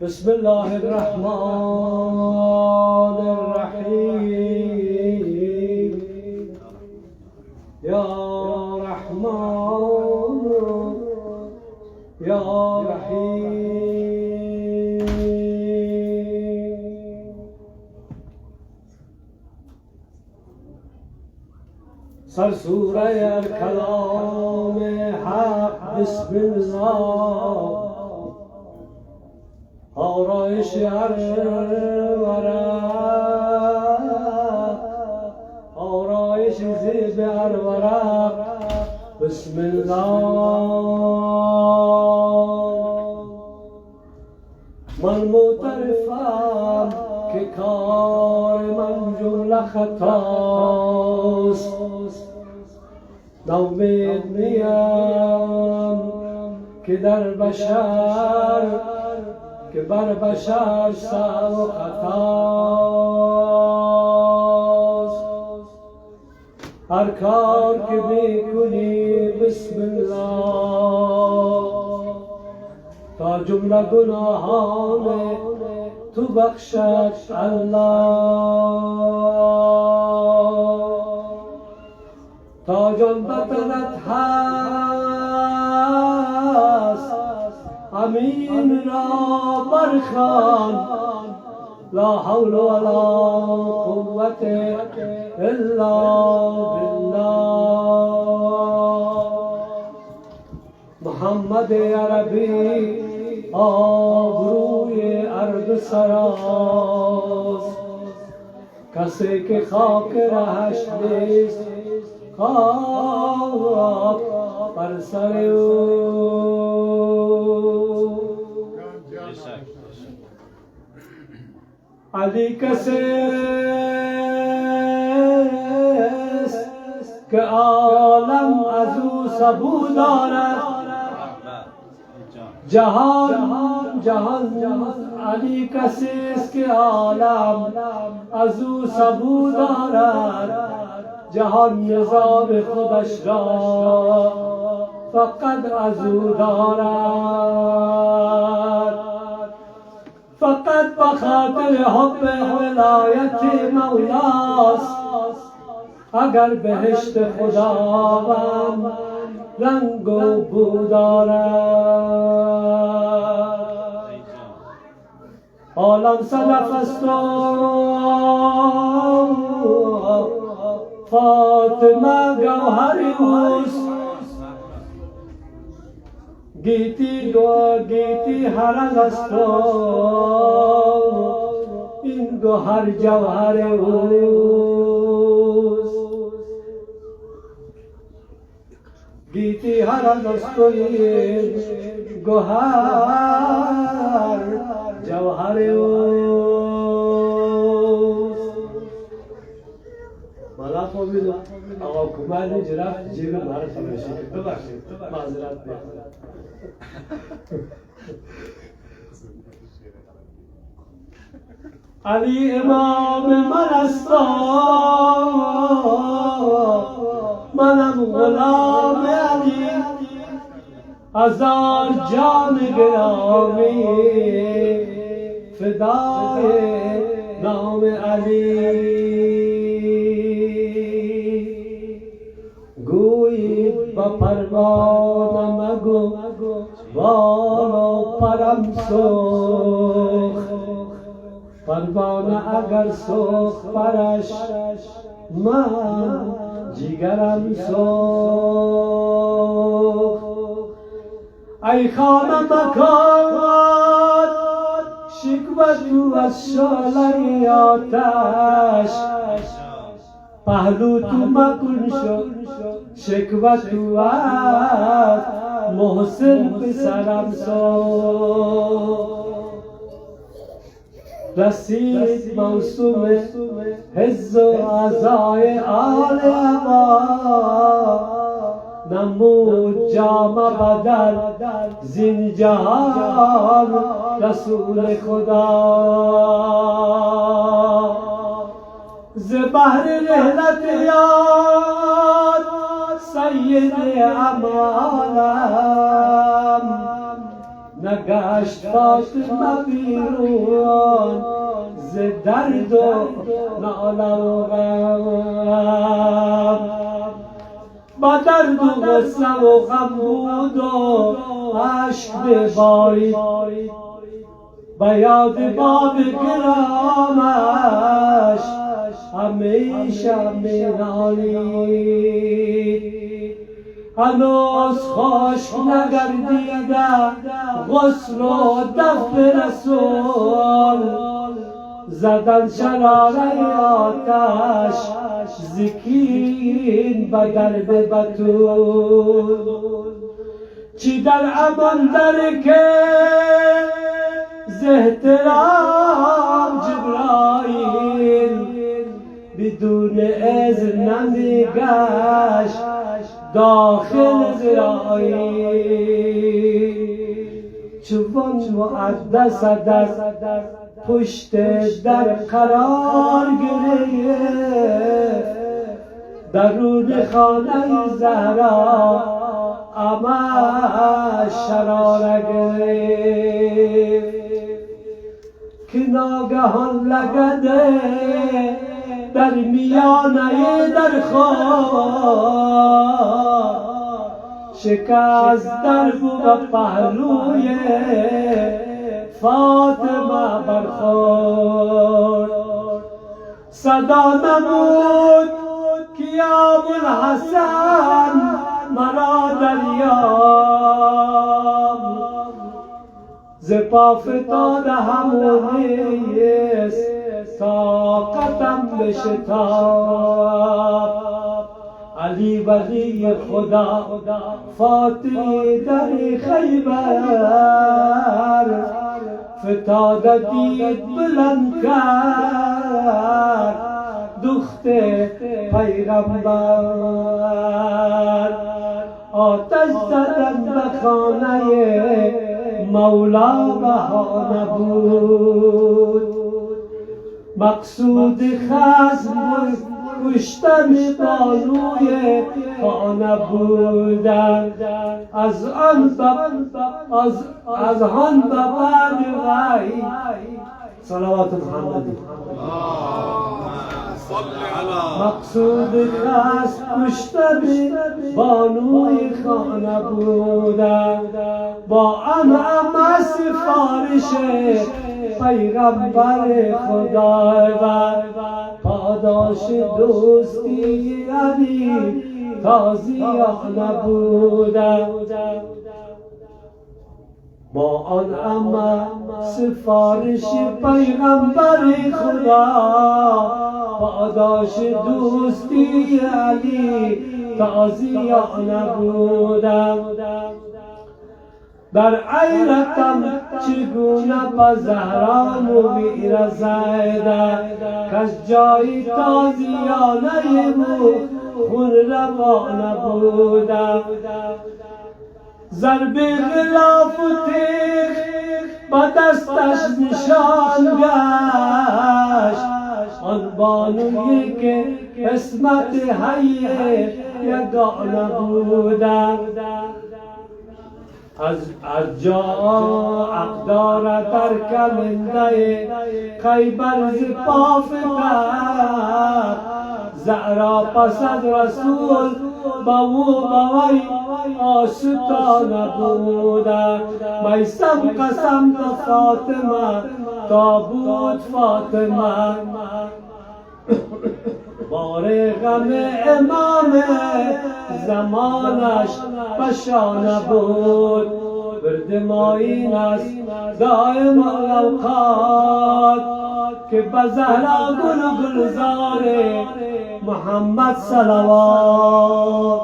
بسم الله الرحمن الرحيم يا رحمن يا رحيم. سرسوره کلام حق بسم الله، آرایش عرش ورق، آرایش زیب ورق بسم الله. من معترفم که کار من جمله خطاست، نومید نیم که در بشر که بر بشر سر و خطاست. هر کار که میکنی بسم الله، تا جمله گناهان تو بخشد الله. تا جان بدنت هست امین را برخوان، لا حول ولا قوة الا بالله. محمد عربی آبروی ارض سراست، کسی که خاک رهش نیست خاک بر سر او. علی کسی است که عالم از او سبو دارد، جهان علی کسی است که عالم از او سبو دارد، جهان نظام خودش را فقط از او دارد. فقط بخاطر حب ولایت مولاست، اگر بهشت خداوند رنگ و بو دارد. عالم صدف است و فاطمه گوهر اوست، گیتی هرز است و این گوهر جوهر اوست. گیتی هرز است و این گوهر جوهر اوست. مالا خوبیدو آقا کمال جرفت جیب مارا سمشی ببخشید معذرت میخوام. علی امام من است، منم غلام علی، هزار جان گرامی فدای نام علی. گویید با پروانه مگو بال و پرم سوخت، پروانه اگر سوخت پرش من جگرم سوخت. ای خانه مکان شکوه تو از شعله آتش، پهلو تو مکن شد شکوه تو از محسن پسرم سوخت. رسید موسوم حز و عزای آل عبا، نمود جام بدل زین جهان رسول خدا. ز بحر رحلت یاد سید امالم، نگشت فاطمه بیرون ز درد و ناله و غم با درد و غصه و غم بود و عشق ببارید به یاد باب گرامش همیشه میرانید هنوز خشک نگردیده غسل و دفع رسول زدن شراره آتش زکین به درب بطول چی در امان در که ز احترام جبرائیل بدون اذن نمیگشت داخل اسرائیل چون مقدس در پشت در قرار گرفت درون خانه زهرا اما شراره گرفت که ناگهان لگده در میانه در خواب شکست در و پهلوی فاطمه برخورد صدا نمود که یا ابوالحسن مرا دریاب ز پا فتاده همونیست طاقتم بشتاب علی ولی خدا فاتحی در خیبر فتاده دید بلند کرد دخت پیغمبر آتش زدن به خانه مولا بهانه بود مقصود خصم کشتن بانوی خانه بودن از آن به بعد وی صلوات محمدی مقصود خصم کشتن بانوی خانه بودن با همه سفارش پیغمبر خدا و پاداش دوستی علی تازیانه بودن با آن همه سفارش پیغمبر خدا پاداش دوستی علی تازیانه بودن در عیرتم چگونه به زهرا میرسد کس جای تازیانه بود خون روانه بودم ضرب غلاف و تیغ با دستش نشان گشت آن بانویی که قسمت حی یگانه بودم از جا اقدار در کلنده خیبر ز پا فتد زهرا پس از رسول با او بوی آشتانه بوده میسم قسم تا فاطمه تا بود فاطمه بار غم امام زمانش بشانه بود برد ماین است دائم الاوقات که به زهرا گل گلزار محمد صلوات